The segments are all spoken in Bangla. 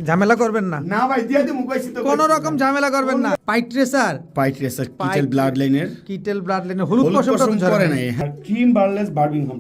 ঝামেলা করবেন না, না ভাই দিয়ে দিমু কইছি তো, কোন রকম ঝামেলা করবেন না। পাইট রেসার কিটেল ব্লাড লাইনের, কিটেল ব্লাড লাইনের হলুদ পশমটা তো করে ঝরে নাই, ক্রিম বার্লেস বার্বিংহাম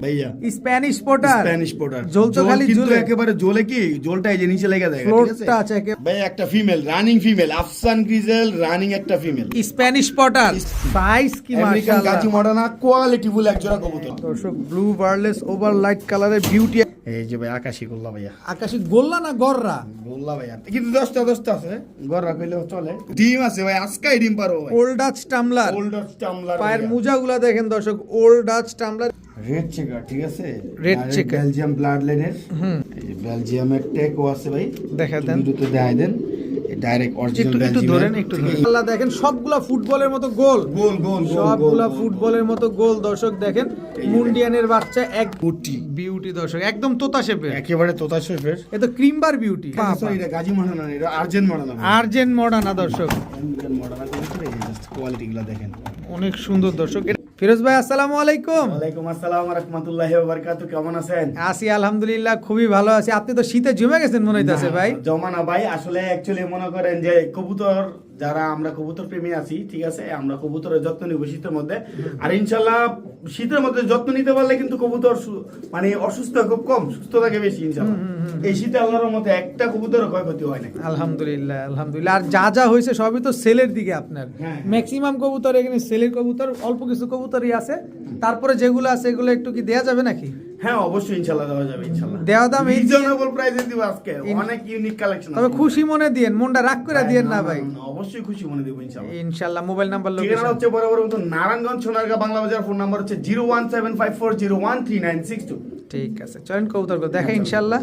ভাইয়া, স্প্যানিশ পোর্টার, স্প্যানিশ পোর্টার ঝোল তো খালি কিন্তু ঝোলে, একেবারে ঝোলে কি ঝোলটা এই যে নিচে লেগে যায়, ঠিক আছে ফ্লোরটা আছে ভাই। একটা ফিমেল রানিং ফিমেল আফসান গ্রিজেল রানিং একটা ফিমেল স্প্যানিশ পোর্টার, সাইজ কি আমেরিকান মাশাআল্লাহ। গাজি মডার্না কোয়ালিটি ফুল এক জোড়া কবুতর। দর্শক ব্লু বার্লেস ওভার লাইট কালারের বিউটি, এই যে ভাই আকাশী গোল্লা ভাইয়া, আকাশী গোল্লা না গররা, গোল্লা ভাইয়া কিন্তু 10টা আছে, গররা কইলেও চলে। ডিম আছে ভাই, আজকাই ডিম পারো ভাই। ওল্ড ডাচ টামলার, ওল্ডার টামলার, পায়ের মোজাগুলা দেখেন দর্শক, ওল্ড ডাচ টামলার, রেড চেকার, ঠিক আছে রেড চেকার, বেলজিয়াম ব্লাড লাইনের, এই যে বেলজিয়ামের টেকও আছে ভাই, দেখা দেন ভিডিওতে দেখাই দেন, ডাইরেক্ট অরিজিনাল একটু বেলজিয়াম ধরেন, একটু ধরেন। আল্লাহ দেখেন সবগুলা ফুটবলের মতো গোল, গোল গোল সবগুলা ফুটবলের মতো গোল। দর্শক দেখেন মুন্ডিয়ানের বাচ্চা এক কুটি বিউটি দর্শক, একদম তোতা শেপের, একেবারে তোতা শেফের। এ তো ক্রিমবার বিউটি, সরি এটা গাজি মডার্না না, এটা আর্জেন্ট মডার্না, আর্জেন্ট মডার্না দর্শক, আর্জেন্ট মডার্না কবুতর। এই যে জাস্ট কোয়ালিটিগুলো দেখেন, অনেক সুন্দর দর্শক। ফিরোজ ভাই আসসালামু আলাইকুম। ওয়ালাইকুম আসসালাম ওয়া রাহমাতুল্লাহি ওয়া বারাকাতুহু, কেমন আছেন? আছি আলহামদুলিল্লাহ, খুবই ভালো আছি। আপনি তো শীতে জমে গেছেন মনে হইতাছে ভাই। জমানা ভাই, আসলে অ্যাকচুয়ালি মনে করেন যে কবুতর যারা আমরা কবুতর প্রেমী আছি, ঠিক আছে, আমরা কবুতরের যত্ন নিব শীতের মধ্যে। আর ইনশাল্লাহ শীতের মধ্যে যত্ন নিতে পারলে কিন্তু কবুতর মানে অসুস্থ খুব কম, সুস্থ থাকে বেশি ইনশাল্লাহ। এই শীতে আল্লাহর মধ্যে একটা কবুতরের ক্ষয়ক্ষতি হয় না আলহামদুলিল্লাহ আলহামদুলিল্লাহ। আর যা যা হয়েছে সবই তো সেলের দিকে আপনার, হ্যাঁ। ম্যাক্সিমাম কবুতর এখানে সেলের কবুতর, অল্প কিছু কবুতরই আছে। তারপরে যেগুলো আছে এগুলো একটু কি দেয়া যাবে নাকি? হ্যাঁ অবশ্যই ইনশাল্লাহ দেওয়া যাবে ইনশাল্লাহ। দেওয়া দাম এই রিজনেবল প্রাইসে দিব আজকে, অনেক ইউনিক কালেকশন আছে। তবে খুশি মনে দিয়েন, মনটা রাগ করে দিয়েন না ভাই। অবশ্যই খুশি মনে দেব ইনশাল্লাহ। ইনশাআল্লাহ। মোবাইল নাম্বার, ঠিকানা লোকেশন হচ্ছে বরাবর মতো নারায়ণগঞ্জ সোনারগাঁ বাংলা বাজার, ফোন নাম্বার হচ্ছে 01754013962। ঠিক আছে, চলেন কবুতর দেখা ইনশাআল্লাহ।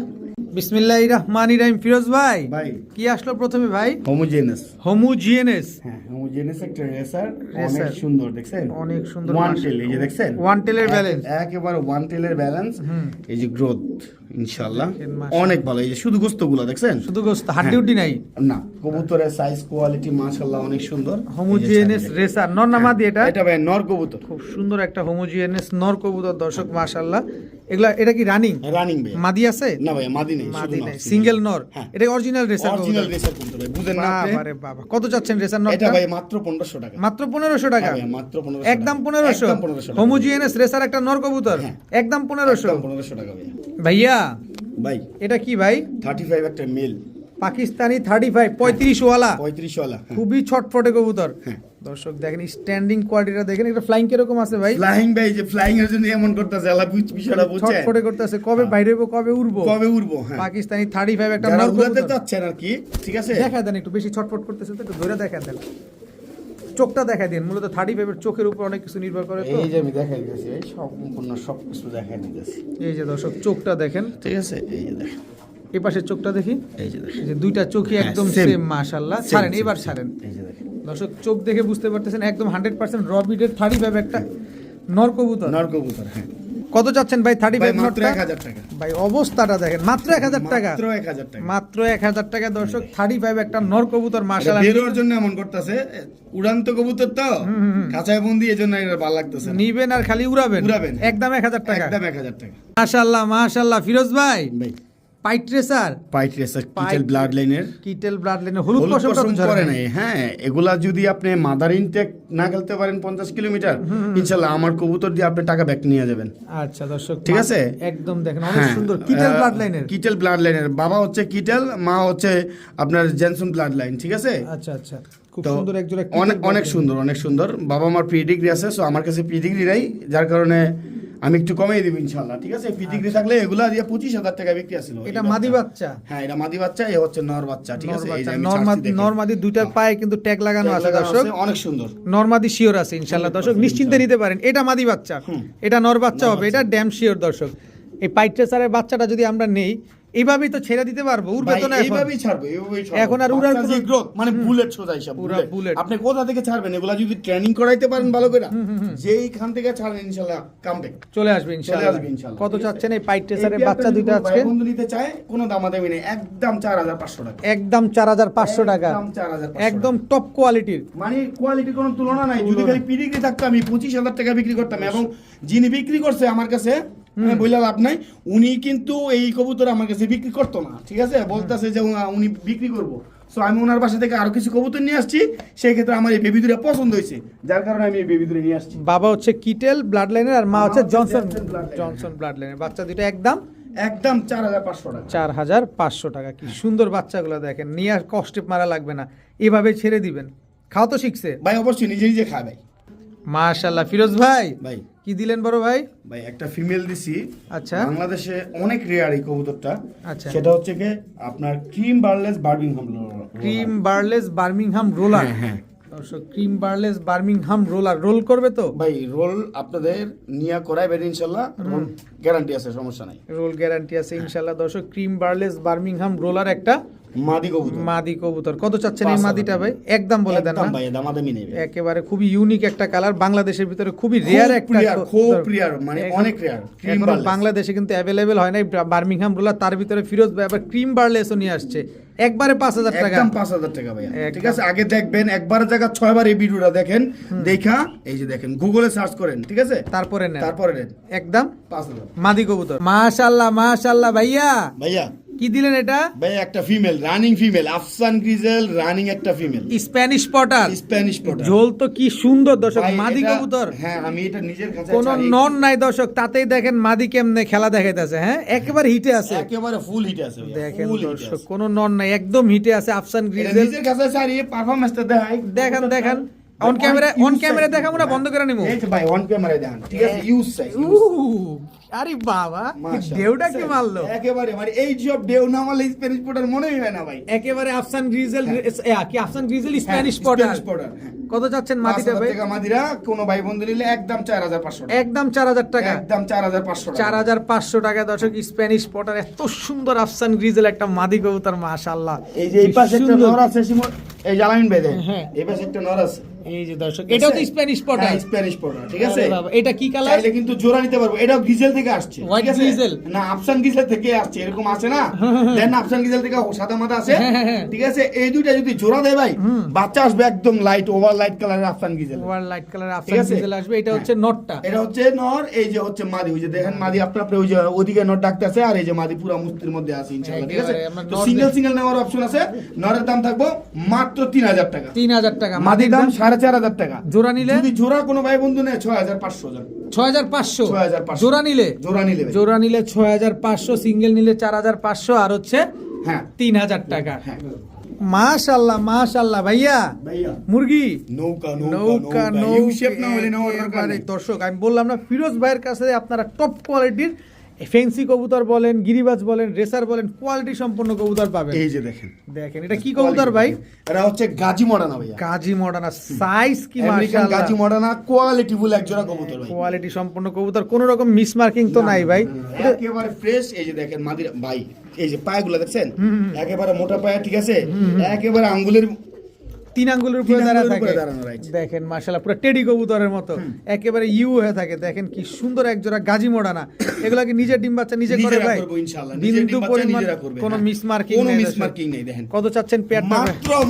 বিসমিল্লাহির রাহমানির রহিম। ফিরোজ ভাই, ভাই কি আসলো প্রথমে ভাই? হোমোজেনাস, হোমোজিনিয়াস, হ্যাঁ হোমোজেনাস একটা রেসার, অনেক রেসার। সুন্দর দেখছেন, অনেক সুন্দর, ওয়ান টেল, এই যে দেখছেন ওয়ান টেলের ব্যালেন্স, একেবারে ওয়ান টেলের ব্যালেন্স, এই যে গ্রোথ ইনশাআল্লাহ দেখেন, মাশাআল্লাহ। অনেক ভালো। এই যে শুধু গোস্তগুলো দেখছেন, শুধু গোস্ত, হাড্ডি উড্ডি নাই। না কবুতরের সাইজ কোয়ালিটি মাশাআল্লাহ অনেক সুন্দর। হোমোজিনিয়াস রেসার, নর না মাদি এটা? এটা ভাই নর কবুতর, খুব সুন্দর একটা হোমোজিনিয়াস নর কবুতর দর্শক, মাশাআল্লাহ। এগুলা, এটা কি রানিং? রানিং ভাই, মাদি আছে? না ভাই মাদি নেই, মাদি শুধু নাই, সিঙ্গেল নর। হ্যাঁ। এটা অরিজিনাল রেসার অরিজিনাল কবুতর। রেসার কবুতর ভাই, বুঝেন না আপনি? বাবারে বাবা, কত চাচ্ছেন রেসার এটা নরটা? ভাই মাত্র 1500 টাকা, মাত্র 1500 টাকা, হ্যাঁ ভাই, মাত্র 1500 একদম টাকা। 1500। একদম 1500 টাকা। হোমোজিনিয়াস রেসার একটা নর কবুতর, হ্যাঁ। একদম 1500। একদম 1500 টাকা ভাই। ভাইয়া ভাই এটা কি ভাই? 35 একটা মেল, পাকিস্তানি 35, 35 ওয়ালা, 35 ওয়ালা, খুবই ছটফটে কবুতর। হ্যাঁ। দর্শক দেখেন স্ট্যান্ডিং কোয়ালিটিটা দেখেন, এটা ফ্লাইং কিরকম আছে ভাই? ফ্লাইং ভাই, যে ফ্লাইং এর জন্য এমন করতেছে, আলা বিষয়টা বুঝছেন, ছটফটে করতেছে, কবে বাইরে হইবো, কবে উড়বো। কবে উড়বো। হ্যাঁ, পাকিস্তানি 35 একটা যারা নর উড়াতে কবুতর। চাচ্ছেন আর কি, ঠিক আছে, দেখা দেন একটু বেশি ছটফট করতেছে তো, একটু ধরে দেখা দেন, চোখটা দেখা দেন। মূলত 35 এর চোখের উপর অনেক কিছু নির্ভর করে তো। এই যে আমি দেখাই দিতেছি, এই সম্পূর্ণ সবকিছু দেখাই দিতেছি, এই যে দর্শক চোখটা দেখেন, ঠিক আছে, এই যে দেখেন, এই পাশের চোখটা দেখি, এই যে দেখেন, এই যে দুইটা চোখই হ্যাঁ, একদম same, সেম, মাশাআল্লাহ। same, ছাড়েন, same, এবার same, ছাড়েন। এই যে দেখেন, দর্শক চোখ দেখে বুঝতে পারতেছেন একদম 100% র বিটের 35 একটা নর কবুতর। নর কবুতর, হ্যাঁ কত চাচ্ছেন ভাই 35 ভাই মাত্র নরটা? 1000 টাকা, ভাই অবস্থাটা দেখেন, মাত্র 1000 টাকা, মাত্র 1000 টাকা, মাত্র 1000 টাকা দর্শক। 35 একটা নর কবুতর, মাশাআল্লাহ। বেরোর জন্য এমন করতেছে, উড়ান্ত কবুতর তো কাঁচায় বন্দি, এজন্য এটা ভালো লাগতেছে না। নিবেন আর খালি উড়াবেন, উড়াবেন। একদম 1000 টাকা, একদম 1000 টাকা মাশাআল্লাহ মাশাআল্লাহ। ফিরোজ ভাই, ভাই। পাইট রেসার, পাইট রেসার কিটেল ব্লাড লাইনের, কিটেল ব্লাড লাইনের হলুদ হলুদ পশমটা তো পশম ঝরে করে নাই। নাই। হ্যাঁ এগুলা যদি আপনি মাদার ইনটেক না খেলতে পারেন 50 কিলোমিটার, ইনশাআল্লাহ আমার কবুতর দিয়ে আপনি টাকা ব্যাক নিয়ে যাবেন। আচ্ছা দর্শক, ঠিক আছে? একদম দেখেন অনেক সুন্দর কিটেল ব্লাড লাইনের। কিটেল ব্লাড লাইনের, বাবা হচ্ছে কিটেল, মা হচ্ছে আপনার জেনসন ব্লাড লাইন, ঠিক আছে? আচ্ছা আচ্ছা, খুব তো সুন্দর একজোড়া অনেক অনেক সুন্দর, অনেক সুন্দর। বাবা আমার প্রিডিগ্রি আছে, সো আমার কাছে প্রিডিগ্রি নাই, যার কারণে আমি একটু কমিয়ে দিব ইনশাআল্লাহ, ঠিক আছে? প্রিডিগ্রি থাকলে এগুলা দিয়ে 25000 টাকা বিক্রি আছিল। এটা মাদি বাচ্চা, হ্যাঁ এটা মাদি বাচ্চা, এ হচ্ছে নর বাচ্চা, ঠিক আছে? এই যে আমি নরমাদি দুইটার পায়ে কিন্তু ট্যাগ লাগানো আছে দর্শক, অনেক সুন্দর। নরমাদি শিওর আছে ইনশাআল্লাহ দর্শক, নিশ্চিন্তে নিতে পারেন। এটা মাদি বাচ্চা, এটা নর বাচ্চা হবে, এটা ড্যাম শিওর দর্শক। এই পাইট্রেসারের বাচ্চাটা যদি আমরা নেই, এইভাবেই তো ছেড়ে দিতে পারবো, উড়বে তো না এখন। এইভাবেই ছাড়বো, এইভাবেই ছাড়বো। এখন আর উড়ার বাচ্চা কোনো যে growth, মানে বুলেট সোজা হিসাব, পুরা বুলেট। আপনি কোথা থেকে ছাড়বেন? এগুলা যদি ট্রেনিং করাইতে পারেন ভালো করে, যেইখান থেকে ছাড়েন ইনশাআল্লাহ কামব্যাক চলে আসবে ইনশাআল্লাহ। ইনশাআল্লাহ। কত চাচ্ছেন এই পাইট্রেসারের বাচ্চা দুইটা আজকে? বন্ধু নিতে চায়, কোনো দামাদামি নেই, একদম 4500 টাকা, একদম 4500 টাকা, একদম 4500 একদম টপ কোয়ালিটির। মানে কোয়ালিটির কোনো তুলনা নাই। যদি খালি পিডিগ্রি থাকতো আমি 25000 টাকা বিক্রি করতাম, এবং যিনি বিক্রি করছে আমার কাছে বইলা লাভ নাই। উনি কিন্তু এই কবুতর আমার কাছে বিক্রি করতো না, ঠিক আছে, বলতেছে যে উনি বিক্রি করবো। সো আমি ওনার বাসা থেকে আরো কিছু কবুতর নিয়ে আসছি, সেই ক্ষেত্রে আমার এই বেবি দুটা পছন্দ হয়েছে, যার কারণে আমি এই বেবি দুটো নিয়ে আসছি। বাবা হচ্ছে কিটেল ব্লাড লাইনের আর মা হচ্ছে জনসন bloodline। জনসন ব্লাড লাইনের। বাচ্চা দুটো একদম একদম 4500 টাকা। 4500 টাকা। কি সুন্দর বাচ্চাগুলো দেখেন, নিয়ে আর কষ্টে মারা লাগবে না, এভাবে ছেড়ে দিবেন। খাওয়া তো শিখছে ভাই অবশ্যই নিজে নিজে খায় ভাই। মাশাআল্লাহ। ফিরোজ ভাই ভাই কি দিলেন বড় ভাই? ভাই একটা ফিমেল দিছি। আচ্ছা বাংলাদেশে অনেক রেয়ার এই কবুতরটা। আচ্ছা। সেটা হচ্ছে কি আপনার cream বার্লেস Birmingham cream বার্লেস Birmingham roller. হ্যাঁ দর্শক ক্রিম বার্লেস বার্মিংহাম রোলার রোল করবে তো? ভাই রোল আপনাদের নিয়া করাইবেন ইনশাআল্লাহ, গ্যারান্টি আছে, সমস্যা নাই। রোল গ্যারান্টি আছে ইনশাআল্লাহ। দর্শক ক্রিম বার্লেস বার্মিংহাম রোলার একটা মাদি কবুতর। মাদি কবুতর। কত চাচ্ছেন এই মাদিটা ভাই? একদম বলে দেন একদম না। ভাই দামাদামি নেই ভাই। একেবারে খুবই ইউনিক একটা কালার, বাংলাদেশের ভিতরে খুবই রেয়ার একটা খুব রেয়ার, মানে অনেক রেয়ার। ক্রিম এখন বার্লেস বাংলাদেশে কিন্তু অ্যাভেলেবেল হয় না বার্মিংহাম রোলার, তার ভিতরে ফিরোজ ভাই আবার ক্রিম বার্লেসও নিয়ে আসছে একবারে 5000 টাকা। একদম 5000 টাকা ভাই। একদম। ঠিক আছে, আগে দেখবেন একবার জায়গা 6 বার এই ভিডিওটা দেখেন, দেখা এই যে দেখেন গুগলে সার্চ করেন, ঠিক আছে, তারপরে নেন তারপরে নেন একদম 5000। মাদি কবুতর। মাশাআল্লাহ মাশাআল্লাহ ভাইয়া ভাইয়া কি দিলেন এটা? ভাই একটা ফিমেল, রানিং ফিমেল, আফসান গ্রিজেল রানিং একটা female, Spanish pouter. Spanish pouter. ঝোল তো কি সুন্দর দর্শক, ভাই, মাদি এটা- কবুতর। হ্যাঁ আমি এটা নিজের কাছে কোন নন নাই দর্শক, তাতেই দেখেন মাদি কেমনে খেলা দেখাইতেছে। হ্যাঁ একেবারে হিটে আছে, একেবারে ফুল হিটে আছে ভাইয়া, দেখেন full hit দর্শক আছে। কোন নন নাই, একদম হিটে আছে আফসান এটা গ্রিজেল। নিজের কাছে আছে, আর এই পারফরম্যান্সটা দেখাই। দেখেন দেখেন অন ক্যামেরা দেখাবো না, বন্ধ করে নিবো। এই যে ভাই অন ক্যামেরায় দেখেন, ঠিক আছে, ইউজ সাইজ। আরে বাবা মাশাআল্লাহ। ঢেউটা কি মারলো একেবারে মানে এই সব ঢেউ না মারলে স্প্যানিশ পটার মনেই হয় না ভাই। একেবারে আফসান গ্রিজেল। কি আফসান গ্রিজেল স্প্যানিশ হ্যাঁ, পটার। স্প্যানিশ পটার, হ্যাঁ। কত চাচ্ছেন মাদিটা 5000 ভাই? টাকা মাদিরা কোন ভাই বন্ধু নিলে একদম 4500 টাকা। একদম 4000 টাকা। একদম 4500 টাকা। 4500 টাকা দর্শক। স্প্যানিশ পটার এত সুন্দর আফসান গ্রিজেল একটা মাদি কবুতর, মাশাআল্লাহ। এই যে এই পাশে একটা সুন্দর। নর আছে সিমন, এই জালামিন ভাই দেখেন, হ্যাঁ। এই পাশে একটা নর আছে। এই যে দর্শক এটাও তো স্প্যানিশ পটার। হ্যাঁ, স্প্যানিশ পটার, ঠিক আছে। আরে বাবা, এটা কি কালার? চাইলে কিন্তু জোড়া নিতে পারবো। এটাও গ্রিজেল থেকে আসছে, White ঠিক আছে? গ্রিজেল? না আফসান গ্রিজেল থেকে আসছে, এরকম আছে না, দেন আফসান গ্রিজেল থেকে সাদা মাথা আছে, হ্যাঁ। ঠিক আছে। এই দুইটা যদি জোড়া দেয় ভাই, বাচ্চা আসবে একদম লাইট ওভার লাইট কালারের আফসান গ্রিজেল। ওভার লাইট কালার ঠিক আফসান আছে? গ্রিজেল আসবে। এটা হচ্ছে নটটা। এটা হচ্ছে নর, এই যে হচ্ছে মাদি। ওই যে দেখেন মাদি আপনার ওই যে ওদিকে নর ডাকতেছে, আর এই যে মাদি পুরো মুস্তির মধ্যে আছে ইনশাআল্লাহ, ঠিক আছে। একেবারে আমরা তো নর সিঙ্গেল নেওয়ার অপশন আছে। নরের দাম থাকবো মাত্র 3000 টাকা, 3000 টাকা। মাদির দাম 4500 টাকা। জোড়া নিলে যদি জোড়া কোনো ভাই বন্ধু নেয় 6500 জন। 6500। 6500 জোড়া নিলে জোড়া নিলে ভাই। জোড়া নিলে 6500, সিঙ্গেল নিলে 4500, আর হচ্ছে হ্যাঁ 3000 টাকা। হ্যাঁ মাশাআল্লাহ মাশাআল্লাহ ভাইয়া। ভাইয়া মুরগি নৌকা নৌকা ইউ শেপ না হলে নেওয়ার দরকার একেবারে নেই। দর্শক আমি বললাম না, ফিরোজ ভাইয়ের কাছে আপনারা টপ কোয়ালিটির ফেন্সি কবুতর বলেন, গিরিবাজ বলেন, রেসার বলেন, কোয়ালিটি সম্পন্ন কবুতর পাবেন। এই যে দেখেন, দেখেন এটা কি কবুতর ভাই? এটা হচ্ছে গাজী মডানা ভাইয়া। কাজী মডার্না। সাইজ কি আমেরিকান মাশাআল্লাহ, গাজী মডানা, কোয়ালিটি ফুল এক জোড়া কবুতর ভাই। কোয়ালিটি সম্পন্ন কবুতর, কোনো রকম মিস মার্কিং তো নাই ভাই। একেবারে ফ্রেশ। এই যে দেখেন মাদির ভাই, এই যে পায়গুলো দেখছেন, একেবারে মোটা পায়া, ঠিক আছে, একেবারে আঙ্গুলের 3 আঙ্গুলের উপরে 3 দাঁড়া আঙ্গুলের থাকে। উপরে দাঁড়ানো, right। দেখেন মাশাআল্লাহ পুরো টেডি কবুতরের মতো একেবারে ইউ হয়ে থাকে। দেখেন কি সুন্দর এক জোড়া গাজী মডানা। এগুলাকে নিজে ডিম বাচ্চা নিজে করে নিজেরা ভাই, করবো ইনশাআল্লাহ, নিজের বিন্দু ডিম বাচ্চা পরিমাণ নিজেরা করবে, কোনো হ্যাঁ। মিস মার্কিং কোনো নেই মিস দর্শক। মার্কিং নেই। দেখেন কত চাচ্ছেন পেয়ারটা?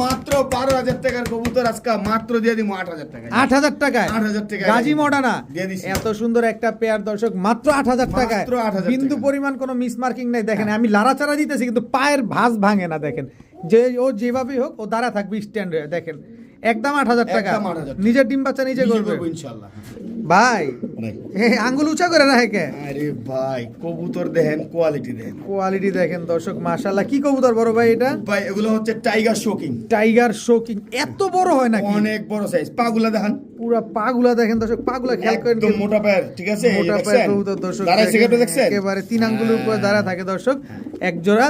মাত্র 12000 টাকার কবুতর আজকে মাত্র দিয়ে দিমু 8000 টাকা। 8000 টাকায় 8000 টাকায় গাজী মডানা। দিয়ে দিছি। এত সুন্দর একটা পেয়ার দর্শক মাত্র 8000 টাকায়, মাত্র 8000 বিন্দু টাকা। পরিমাণ কোনো মিস মার্কিং নাই। দেখেন আমি লাড়াচাড়া দিতেছি কিন্তু পায়ের ভাঁজ ভাঙে না। দেখেন যে ও যেভাবেই হোক ও দাঁড়া থাকবে স্ট্যান্ড হয়ে। দেখেন একদম 8000 টাকা, একদম 8000 টাকা। নিজের ডিম বাচ্চা নিজে নিজে করবে করবো ইনশাআল্লাহ ভাই। ভাই। আঙ্গুল উঁচা করে রাখে কে? আরে ভাই কবুতর দেখেন, কোয়ালিটি দেখেন কোয়ালিটি দেখেন দর্শক মাশাআল্লাহ। কি কবুতর বড় ভাই এটা? ভাই। এগুলো হচ্ছে টাইগার শোকিং, টাইগার শোকিং। এত বড় হয় নাকি? অনেক বড় সাইজ। পাগুলা দেখেন, পুরা পাগুলা দেখেন দর্শক, পাগুলা খেয়াল করেন। একদম মোটা পায়ের, ঠিক আছে। এই মোটা দেখছেন? পায়ের কবুতর দর্শক, দাঁড়ায় দেখেন, সিগারেট দেখছেন? একেবারে 3 আঙ্গুলের উপরে দাঁড়া থাকে দর্শক। এক জোড়া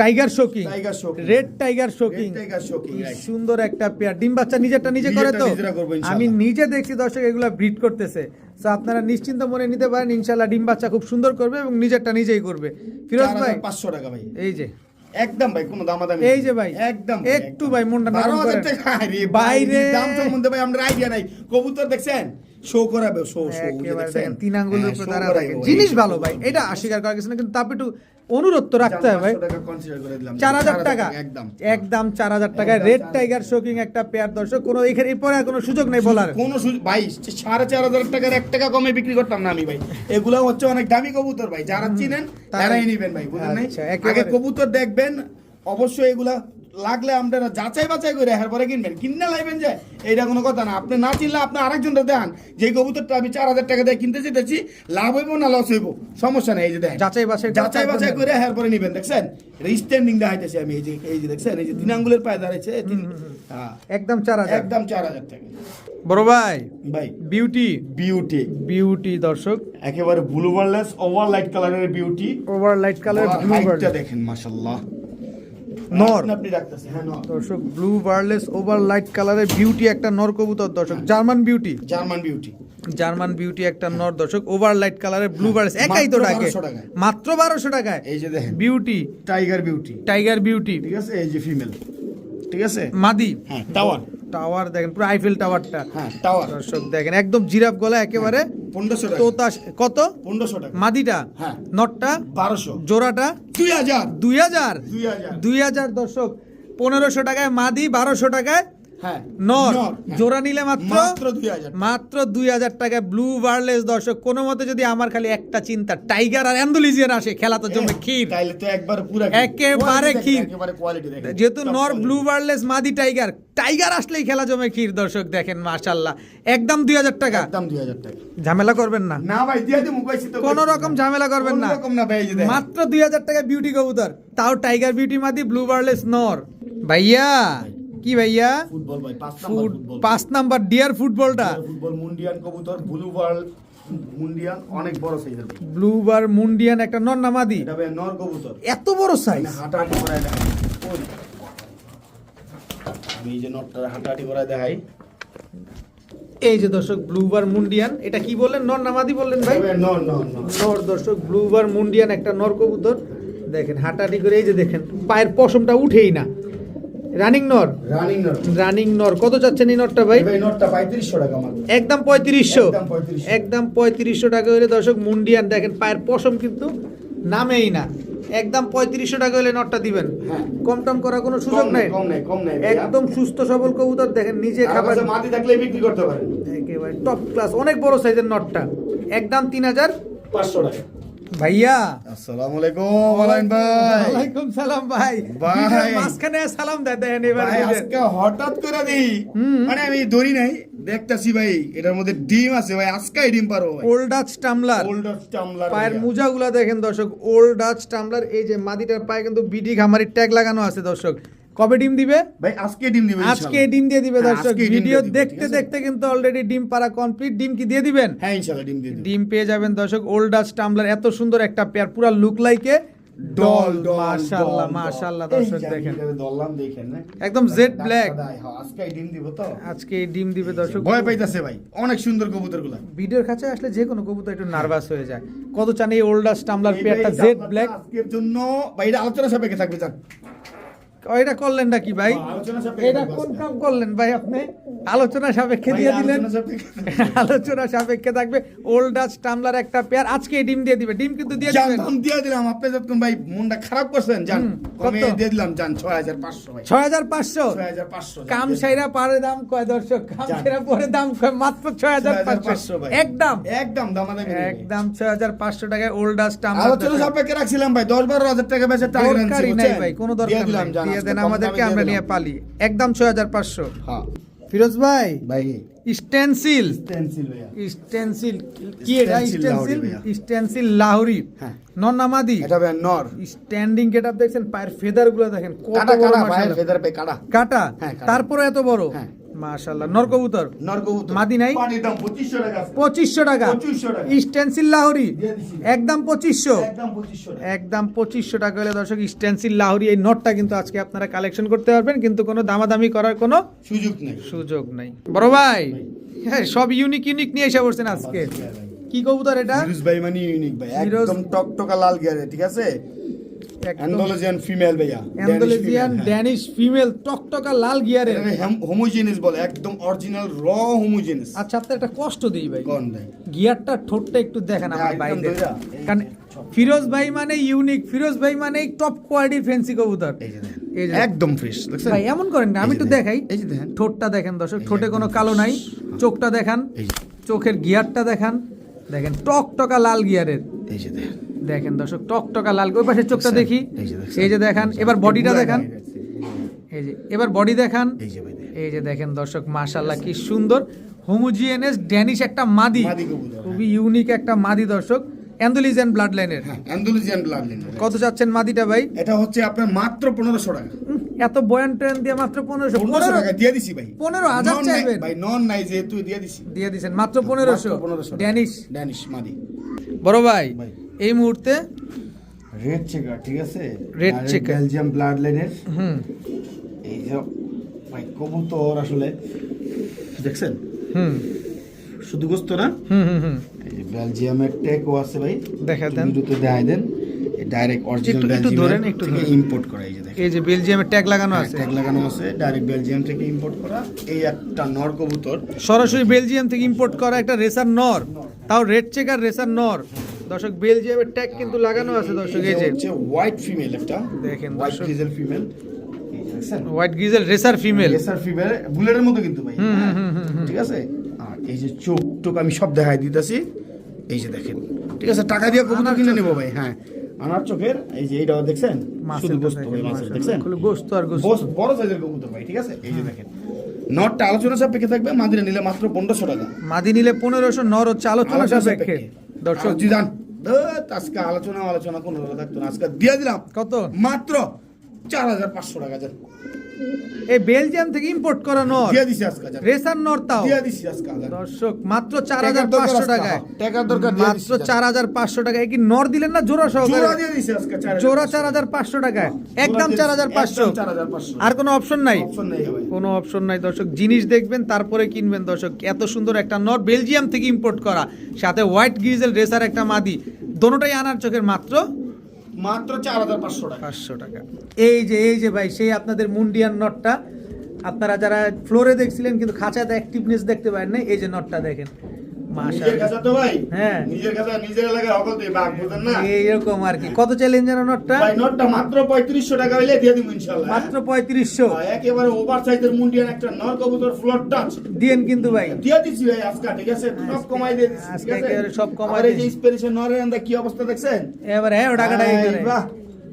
tiger shocking, tiger shocking, red tiger shocking. Red tiger shocking, কি right। সুন্দর একটা পেয়ার। ডিম বাচ্চা নিজেরটা নিজে করে নিজেরটা তো? নিজেরা করবো ইনশাআল্লাহ। আমি নিজে দেখছি দর্শক এগুলা ব্রিড করতেছে। তো আপনারা নিশ্চিন্ত মনে নিতে পারেন, ইনশাআল্লাহ ডিম বাচ্চা খুব সুন্দর করবে এবং নিজেরটা নিজেই করবে। ফিরোজ ভাই 4500 টাকা ভাই। এই যে একদম ভাই কোনো দামাদামি এই যে ভাই, একদম একটু ভাই মনটা নরম 12000 করেন। টাকা। আরে বাইরে দাম সম্বন্ধে ভাই আমরা আইডিয়া নাই। কবুতর দেখছেন, শো করাবে, শো একেবারে দেখছেন, দেখেন 3 আঙ্গুলের উপরে show দাঁড়া করাইবো থাকে। ভাই। জিনিস ভালো ভাই, এটা অস্বীকার করার কিছু না, কিন্তু তাপ একটু অনুরোধ তো রাখতে হবে ভাই। 500 টাকা কনসিডার করে দিলাম, 4,000 টাকা একদম একদম 4,000 টাকায় রেড টাইগার শোকিং একটা পেয়ার দর্শক। কোনো এখানে এরপরে আর কোনো সুযোগ নেই বলার। কোন ভাই 4,500 টাকার 1 টাকা কমে বিক্রি করতাম না আমি ভাই। এগুলো হচ্ছে অনেক দামি কবুতর ভাই, যারা চিনেন তারাই নেবেন ভাই, বুঝেন নাই? আচ্ছা, একেবারে। আগে কবুতর দেখবেন, অবশ্যই এগুলা লাগলে আপনারা যাচাই বাছাই করে এরপরে কিনবেন। কিনে লাইবেন যে এইটা কোনো কথা না, আপনি না চিনলে আপনি আরেকজনটা দেন যে কবুতরটা আমি 4,000 টাকা দিয়ে কিনতে যেতেছি, লাভ হইব না লস হইব সমস্যা নেই, এই যে দেখেন যাচাই যাচাই করে এরপরে নিবেন। দেখছেন স্ট্যান্ডিং দেখাইতেছি আমি, এই যে দেখছেন, এই যে 3 আঙ্গুলের পায়ে দাঁড়াইছে, হ্যাঁ একদম 4,000 একদম 4,000 টাকা বড় ভাই। ভাই বিউটি বিউটি বিউটি দর্শক, একেবারে ব্লু বারলেস ওভার লাইট কালারের beauty, over light colour blue bird হাইটটা দেখেন মাশাআল্লাহ, নর আপনি রাখতেছেন, হ্যাঁ নর দর্শক, ব্লু বার্লেস ওভার লাইট কালারের বিউটি একটা নর কবুতর দর্শক, German beauty, German beauty, German beauty একটা নর দর্শক, ওভার লাইট কালারের ব্লু বার্লেস একাই তো মাত্র ডাকে 1200 টাকায়। মাত্র 1200 টাকায়। এই যে দেখেন beauty tiger beauty, tiger beauty, ঠিক আছে, এই যে ফিমেল, ঠিক আছে, মাদি হ্যাঁ টাওয়ার, টাওয়ার দেখেন পুরো আইফেল টাওয়ারটা হ্যাঁ টাওয়ার দর্শক দেখেন, একদম জিরাফ গলা একেবারে 1500 টাকা, তোতা। কত 1500 টাকা, মাদিটা? হ্যাঁ। নটটা 1200, জোড়াটা 2000, 2000 2000, 2000 দর্শক, 1500 টাকায় মাদি, 1200 টাকায় হ্যাঁ নর, হ্যাঁ। জোড়া নিলে মাত্র মাত্র 2000, মাত্র 2000 টাকায় ব্লু বার্লেস দর্শক। কোনো মতে যদি আমার খালি একটা চিন্তা, টাইগার আর অ্যান্ডোলিজিয়ান আসে, খেলা তো জমে ক্ষীর। তাইলে তো একবার পুরো একেবারে ক্ষীর। একেবারে কোয়ালিটি দেখেন, যেহেতু Top নর quality। ব্লু বার্লেস মাদি টাইগার, টাইগার আসলেই খেলা জমে ক্ষীর দর্শক দেখেন মাশাআল্লাহ। একদম 2000 টাকা, একদম 2000 টাকা, ঝামেলা করবেন না, না ভাই দিয়ে দিমু কইছি তো, কোনো রকম ঝামেলা করবেন না, কোনো রকম না ভাই, এই যে দেখেন মাত্র 2000 টাকা বিউটি কবুতর, তাও টাইগার বিউটি মাদি, ব্লু বার্লেস নর। ভাইয়া কি ভাইয়া? ফুটবল ভাই 5 নাম্বার ফুটবল, 5 নাম্বার ডিয়ার ফুটবলটা, ফুটবল মুন্ডিয়ান কবুতর, ব্লু ওয়ার্ল্ড মুন্ডিয়ান, অনেক বড় সাইজের, ব্লু বার মুন্ডিয়ান একটা নর না মাদি? এটা ভাই নর কবুতর, এত বড় সাইজ, হাঁটাহাঁটি করায় দেখাই, ওই আমি এই যে নটটা হাঁটাহাঁটি করায় দেখাই, এই যে দর্শক ব্লু বার মুন্ডিয়ান, এটা কি বললেন, নর না মাদি বললেন ভাই? ভাই নর নর নর, নর দর্শক, ব্লু বার মুন্ডিয়ান একটা নর কবুতর দেখেন, হাঁটাহাঁটি করে এই যে দেখেন পায়ের পশমটা উঠেই না, রানিং নর, রানিং নর, রানিং নর। কত চাচ্ছেন এই নরটা ভাই? ভাই নটটা 3500 টাকা মাত্র, একদম 3500, একদম 3500, একদম 3500 টাকা হলে দর্শক মুন্ডিয়ান দেখেন পায়ের পশম কিন্তু নামেই না, একদম 3500 টাকা হলে নটটা দিবেন, হ্যাঁ। কম টম করার কোনো সুযোগ নাই, কম নাই ভাইয়া। একদম সুস্থ সবল কবুতর দেখেন, নিজে আর খাবার কাছে মাটি থাকলে বিক্রি করতে পারেন, একেবারে টপ ক্লাস, অনেক বড় সাইজের নটটা, একদম 3500 টাকা। ভাইয়া। আসসালামু আলাইকুম আলাইন ভাই, ওয়ালাইকুম সালাম ভাই। ভাই। ভিডিওর মাঝখানে সালাম দেন এবার ভাই বুঝেন। আজকে হঠাৎ করে দেই, মানে আমি ধরি নাই, দেখতাছি ভাই এটার মধ্যে ডিম আছে ভাই, আজকেই ডিম পারবো ভাই, ওল্ড ডাচ টামলার, ওল্ড টামলার পায়ের মোজাগুলা দেখেন দর্শক, ওল্ড ডাচ টামলার। এই যে মাদিটার পায়ে কিন্তু বিডি খামারির ট্যাগ লাগানো আছে দর্শক। কবে ডিম দিবে? ভাই আজকে ডিম দিবে, আজকে ডিম দিয়ে দিবে হ্যাঁ, দর্শক। আজকেই ডিম ভিডিও দিয়ে দিবে, দেখতে ঠিক আছে? দেখতে কিন্তু অলরেডি ডিম পাড়া কমপ্লিট। ডিম কি দিয়ে দিবেন? হ্যাঁ ইনশাআল্লাহ ডিম দিয়ে দিবে। ডিম পেয়ে যাবেন দর্শক। ওল্ড ডাচ টামলার এত সুন্দর একটা পেয়ার, পুরা লুক লাইকে ডল, মাশাআল্লাহ মাশাআল্লাহ দর্শক দেখেন, দললাম দেখেন না, একদম জেড ব্ল্যাক। আজকে ডিম দিব তো, আজকে ডিম দিবে দর্শক। ভয় পাইতাছে ভাই, অনেক সুন্দর কবুতরগুলা। ভিডিওর কাছে আসলে যে কোনো কবুতর একটু নার্ভাস হয়ে যায়। কত চান এই ওল্ড ডাচ টামলার পেয়ারটা জেড ব্ল্যাক? আজকের জন্য ভাই এটা আলোচনা সাপেক্ষে থাকবে, জান এটা করলেন নাকি ভাই? আলোচনা সাপেক্ষে এটা কোন কাম করলেন ভাই আপনি? আলোচনা সাপেক্ষে দিয়ে দিলেন। আলোচনা সাপেক্ষে থাকবে। ওল্ড ডাচ টামলার একটা পেয়ার আজকে ডিম দিয়ে দিবে। ডিম কিন্তু দিয়ে দিবেন। জান দিয়ে দিলাম, আপনি যতক্ষণ ভাই মনটা খারাপ করছেন, জান কমে কত? দিয়ে দিলাম, জান 6500 ভাই, 6500। 6500 কাম সাইরা পারে দাম কয় দর্শক? কাম সাইরা পরে দাম কয় মাত্র 6500 ভাই। একদম একদম দামাদামি নেই। একদম 6500 টাকায় ওল্ড ডাচ টামলার। আলোচনা সাপেক্ষে রাখছিলাম ভাই, 10-12 টাকা বেচে টাকা দরকারই নাই ভাই, কোনো দরকার নাই। দিয়ে দেন আমাদেরকে, আমরা নিয়ে পালি। একদম 6500। হ্যাঁ ফিরোজ ভাই, ভাই স্টেনসিল, পেন্সিল ভাইয়া, স্টেনসিল কি এটা? স্টেনসিল লাহোরি স্টেনসিল, ভাইয়া। স্টেনসিল লাহোরি, হ্যাঁ। নন্নামাদি। এটা ভাই নর, স্ট্যান্ডিং গেটআপ দেখছেন, পায়ের ফেদার গুলো দেখেন কত কাটা বড় কাটা ভাই, মাশাআল্লাহ। ফেদার পে কাটা, কাটা, হ্যাঁ, কাটা। তারপরে এত বড়, হ্যাঁ। মাশাআল্লাহ। নর কবুতর, নর কবুতর মাদি নাই? পানির দাম 2500 টাকা আছে। 2500 টাকা। 2500 টাকা। স্টেনসিল লাহোরি দিয়ে দিছি। একদম 2500। একদম 2500 টাকা। একদম 2500 টাকা হলে দর্শক স্টেনসিল লাহোরি এই নটটা কিন্তু আজকে আপনারা কালেকশন করতে পারবেন, কিন্তু কোনো দামাদামি করার কোনো সুযোগ নেই। সুযোগ নাই। বড় ভাই, হ্যাঁ সব ইউনিক ইউনিক নিয়ে এসে পড়ছেন আজকে। কি কবুতর এটা? ফিরোজ ভাই মানে ইউনিক ভাই, ফিরোজ- একদম টকটকা লাল গিয়ারে, ঠিক আছে? অ্যান্ডালুজিয়ান ফিমেল ভাইয়া, অ্যান্ডালুজিয়ান ড্যানিশ ফিমেল, টকটকা লাল গিয়ারের। হোমোজেনিয়াস বলে, একদম অরিজিনাল র হোমোজেনিয়াস। আচ্ছা আপনার একটা কষ্ট দিই ভাই, কোন ভাই? গিয়ারটা ঠোঁটটা একটু দেখেন আমার একদম ভাইদের, ধইরা। কারণ ফিরোজ ভাই মানে ইউনিক, ফিরোজ ভাই মানে টপ কোয়ালিটির ফ্যান্সি কবুতর। এই যে দেখেন, এই যে একদম ফ্রেশ দেখছেন ভাই এমন করেন না, আমি এই যে একটু দেখেন, দেখাই। এই যে দেখেন, ঠোঁটটা দেখেন দর্শক, এই যে ঠোঁটে কোনো একদম কালো নাই, চোখটা দেখান, এই যে চোখের গিয়ারটা দেখান, দেখেন টকটকা লাল গিয়ারের, এই যে দেখেন, দেখেন দর্শক টকটকা লাল। ওই পাশে চোখটা দেখি, এই যে দেখছেন, এই যে দেখান। এবার বডিটা দেখান, এই যে এবার বডি দেখান, এই যে ভাই দেখেন, এই যে দেখেন দর্শক মাশাআল্লাহ কি সুন্দর হোমোজিনিয়াস ড্যানিশ একটা মাদি, মাদি কবুতর, খুবই ইউনিক একটা মাদি দর্শক, অ্যান্ডালুজিয়ান ব্লাড লাইনের। হ্যাঁ অ্যান্ডালুজিয়ান ব্লাড লাইন। কত চাচ্ছেন মাদিটা ভাই? এটা হচ্ছে আপনার মাত্র 1500 টাকা। এত বয়ান টয়ান দিয়ে মাত্র 1500 1500 টাকা দিয়ে দিছি ভাই। 15,000 Non চাইবেন নাই ভাই, নন নাই যেহেতু দিয়ে দিছি। দিয়ে দিছেন মাত্র 1500 1500 ড্যানিশ। ড্যানিশ মাদি বড় ভাই ভাই। এই মুহূর্তে রেড চেকার, ঠিক আছে, রেড চেকার, বেলজিয়াম ব্লাড লাইনের। হুম এই যে ভাই কবুতর আসলে দেখছেন হুম শুধু গোস্ত না, হুম হুম হুম এই যে বেলজিয়ামের ট্যাগও আছে ভাই, দেখা দেন। ভিডিওতে দেখাই দেন। ডাইরেক্ট অরিজিনাল একটু ধরেন, বেলজিয়াম একটু থেকে ধরেন। ইম্পোর্ট করা, এই যে দেখেন এই যে বেলজিয়ামের ট্যাগ লাগানো আছে, ট্যাগ লাগানো আছে, ডাইরেক্ট বেলজিয়াম থেকে ইম্পোর্ট করা। এই একটা নর কবুতর, সরাসরি বেলজিয়াম থেকে ইম্পোর্ট করা একটা রেসার নর, তাও রেড চেকার রেসার নর দর্শক। বেলজিয়ামের ট্যাগ কিন্তু লাগানো আছে দর্শক। এই যে হচ্ছে হোয়াইট ফিমেল, একটা দেখেন হোয়াইট দর্শক, ডিজেল ফিমেল, দেখছেন white grizzle racer female. Lesser female, বুলেটের মতো কিন্তু ভাই, হ্যাঁ, ঠিক আছে। আর এই যে চোখ টোক আমি সব দেখাই দিতেছি, এই যে দেখেন, ঠিক আছে, টাকা দিয়ে কবুতর কিনে নেবো ভাই, হ্যাঁ আনার চোখের। এই যে এইটাও দেখছেন, শুধু গোস্ত ভাই, মাছের দেখছেন, গোস্ত আর গোস্ত, বড় সাইজের কবুতর ভাই, ঠিক আছে। এই যে দেখেন, নটটা আলোচনা সাপেক্ষে থাকবে, মাদিরা নিলে মাত্র 1500 টাকা। মাদি নিলে 1500, নর হচ্ছে আলোচনা সাপেক্ষে দর্শক। জিদান আজকে আলোচনা কোনো থাকতো না, আজকে দিয়ে দিলাম কত? মাত্র 4500 টাকা। যান এই বেলজিয়াম থেকে ইম্পোর্ট করা নর, দিয়ে দিছি আজকে, যান রেসার নর, তাও দিয়ে দিছি আজকে। যান দর্শক মাত্র 4500 টাকায়, টাকার দরকার দিয়ে মাত্র দিছি, 4500 টাকায়। কি নর দিলেন না জোড়া জোড়া সহকারে? দিয়ে দিছি আজকে, জোড়া 4500 টাকায়, একদম 4500, 4500। আর কোনো অপশন নাই, অপশন নেই ভাই। কোনো অপশন নাই দর্শক। জিনিস দেখবেন তারপরে কিনবেন দর্শক। এত সুন্দর একটা নর বেলজিয়াম থেকে ইম্পোর্ট করা, সাথে হোয়াইট গ্রিজেল রেসার একটা মাদি, দোনোটাই আনার চোখের মাত্র 4500 টাকা। 500 টাকা। এই যে ভাই সেই আপনাদের মুন্ডিয়ান নটটা, আপনারা যারা ফ্লোরে দেখছিলেন কিন্তু খাঁচাতে অ্যাক্টিভনেস দেখতে পারেন না, এই যে নটটা দেখেন নিজের মাশাআল্লাহ। কাছে তো ভাই, হ্যাঁ। নিজের কাছে নিজের এলাকায় হকল দিয়ে বাঘ বুঝেন না এইরকম আর কি। কত চাইলেন যেন নটটা? ভাই। নটটা মাত্র 3500 টাকা হইলে দিয়ে দিব ইনশাআল্লাহ। মাত্র 3500 একেবারে ওভার সাইজের মুন্ডিয়ান একটা নর কবুতর, ফ্লোর টাচ দিয়েন কিন্তু ভাই। দিয়ে দিছি ভাই আজকে, ঠিক আছে, সব কমাই দিয়ে দিছি, আজকে ঠিক আছে। একেবারে সব কমাই আর এই যে দিয়েছি। ইন্সপিরেশন নরের আন্দা কি অবস্থা দেখছেন, এবারে হ্যাঁ টাকাটা এই করে বাহ,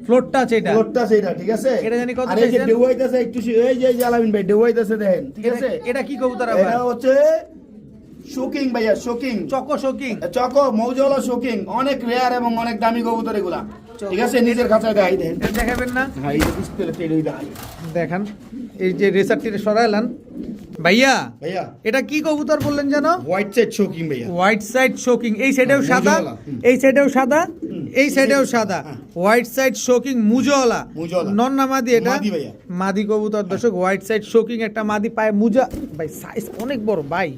ফ্লোরটা আছে এটা। ফ্লোর টাচ এটা, ঠিক আছে। এটা জানি কত আর এই যে চাইছেন? ডেউয়াইতেছে একটু, এই যে আলামিন ভাই ডেউয়াইতেছে দেখেন, ঠিক আছে। এটা কি কবুতর আবার? এটা হচ্ছে শোকিং ভাইয়া, শোকিং, চকো শোকিং, চকো মৌজলা শোকিং, অনেক রেয়ার এবং অনেক দামি কবুতর এগুলা, ঠিক আছে। নিজের কাছে দেখাই দেন, এটা দেখাবেন না? হ্যাঁ এই যে ডিসপ্লে তেলই দেখাই দেখান। এই যে রেসারটি সরাইলান ভাইয়া, ভাইয়া। এটা কি কবুতর বললেন জানো? হোয়াইট সাইড শোকিং ভাইয়া, হোয়াইট সাইড শোকিং। এই সাইডেও হ্যাঁ, সাদা, মুজওয়ালা, এই সাইডেও সাদা, এই সাইডেও সাদা। হ্যাঁ। হোয়াইট সাইড শোকিং মুজওয়ালা, মুজওয়ালা। নন না মাদি? এটা মাদি ভাইয়া। মাদি কবুতর দর্শক, হোয়াইট সাইড শোকিং একটা মাদি, পায়ে মুজা ভাই, সাইজ অনেক বড় ভাই।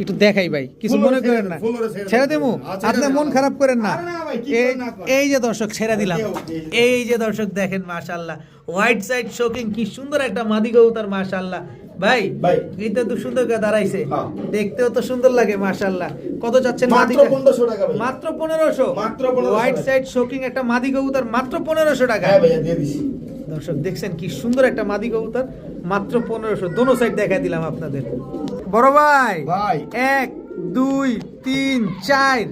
একটু দেখাই ভাই, কিছু ফুলরে মনে করেন না, ফুলরে ছেড়ে ছেড়ে দেন। দেবো, আচ্ছা, আপনি ছেড়ে মন দেন। খারাপ করেন না। আরে না ভাই, কি এই- করেন না করেন। এই যে দর্শক ছেড়ে দিলাম, এই যে- এই যে দর্শক দেখেন মাশাআল্লাহ, হোয়াইট সাইড শোকিং কি সুন্দর একটা মাদি কবুতর মাশাআল্লাহ। ভাই ভাই। এইটা তো সুন্দর করে দাঁড়াইছে, হ্যাঁ। দেখতেও তো সুন্দর লাগে মাশাআল্লাহ। কত চাচ্ছেন মাত্র মাদিটা? 1500 টাকা ভাই। মাত্র 1500। মাত্র 1500 হোয়াইট টাকা। সাইড শোকিং একটা মাদি কবুতর মাত্র 1500 টাকা। হ্যাঁ ভাইয়া দিয়ে দিছি। দর্শক দেখছেন কি সুন্দর একটা মাদি কবুতর, মাত্র 1500। দোনো সাইড দেখাই দিলাম আপনাদের। বড় ভাই, ভাই 1 2 3 4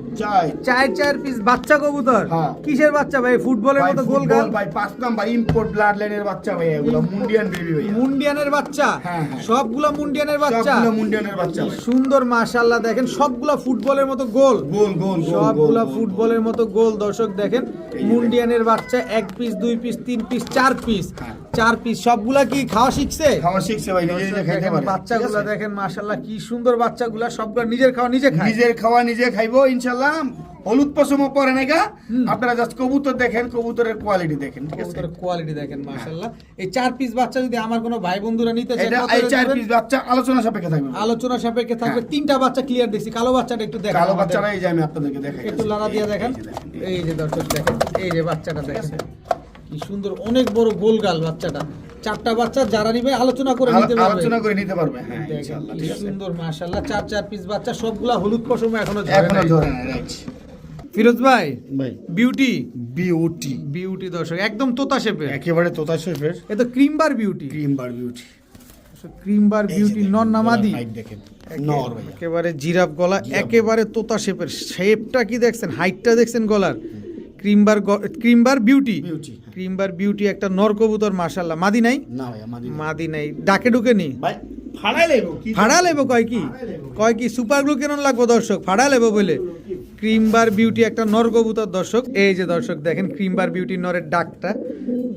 চাই পিস বাচ্চা কবুতর। হ্যাঁ। কিসের বাচ্চা ভাই? ফুটবলের ভাই মতো গোল ফুটবল গাল, ভাই, 5 নাম্বার ইম্পোর্ট ব্লাড লাইনের বাচ্চা ভাই, এগুলো মুন্ডিয়ান বেবি ভাই, মুন্ডিয়ানের বাচ্চা। হ্যাঁ, হ্যাঁ। সবগুলা মুন্ডিয়ানের বাচ্চা, সবগুলো মুন্ডিয়ানের বাচ্চা কি ভাই। সুন্দর মাশাআল্লাহ। দেখেন সবগুলা ফুটবলের মতো গোল, গোল গোল গোল সবগুলা গোল, ফুটবলের মতো গোল দর্শক। দেখেন এই যে মুন্ডিয়ানের বাচ্চা, 1 পিস 2 পিস 3 পিস 4 পিস, হ্যাঁ। 4 পিস। সবগুলা কি খাওয়া শিখছে? খাওয়া শিখছে ভাই, নিজে নিজে খাইতে দেখেন পারে। বাচ্চাগুলা দেখেন মাশাআল্লাহ কি সুন্দর বাচ্চাগুলা, সবগুলা নিজের খাওয়া নিজে খায়। নিজের খাওয়া নিজে খাইবো ইনশাআল্লাহ। হলুদ পশম পরে নাকি, আপনারা জাস্ট কবুতর দেখেন, কবুতরের কোয়ালিটি দেখেন, ঠিক আছে। কবুতরের কোয়ালিটি দেখেন মাশাআল্লাহ। এই 4 পিস বাচ্চা যদি আমার কোনো ভাই বন্ধুরা নিতে চায়, এটা কত এই করে 4 দিবেন? পিস বাচ্চা আলোচনা সাপেক্ষে থাকবে। আলোচনা সাপেক্ষে থাকবে। 3টা বাচ্চা ক্লিয়ার দেখছি, কালো বাচ্চাটা একটু দেখান কালো আমাদের। বাচ্চারা এই যে আমি আপনাদেরকে দেখাই, একটু লাড়া দিয়ে দেখেন। এই যে দর্শক দেখেন, এই যে বাচ্চাটা দেখেন কি সুন্দর, অনেক বড় গোলগাল বাচ্চাটা। 4টা বাচ্চা যারা নিবে আলোচনা করে নিতে পারবে, আলোচনা করে নিতে পারবে, হ্যাঁ দেখেন ইনশাআল্লাহ, কি ঠিক আছে। সুন্দর মাশাআল্লাহ। 4 পিস বাচ্চা, সবগুলা হলুদ পশমে এখনো এখনো ঝরে নাই। ধরে না, রাইট। ফিরোজ ভাই ভাই বিউটি বিউটি বিউটি দর্শক একদম তোতা শেপের, একেবারে তোতা শেফের এ তো ক্রিম বার বিউটি, ক্রিম বার বিউটি ক্রিম বার বিউটি নর নামাদি হাইট দেখেন নর ভাই একেবারে জিরাফ গলা, একেবারে তোতা শেপের, শেপটা কি দেখছেন, হাইটটা দেখছেন গলার, ক্রিম বার বিউটি, বিউটি ক্রিম বার বিউটি একটা নর কবুতর মাশাআল্লাহ। মাদি নাই? না ভাই মাদি মাদি নাই, ডাকে ঢুকে নি ভাই ফাড়াই লাইবো কি ফাড়া লেবো কয় কি সুপার গ্লু কেন লাগবো দর্শক, ফাড়া লেবো বলে। ক্রিম বার বিউটি একটা নর কবুতর দর্শক, এই যে দর্শক দেখেন ক্রিম বার বিউটি নরের ডাকটা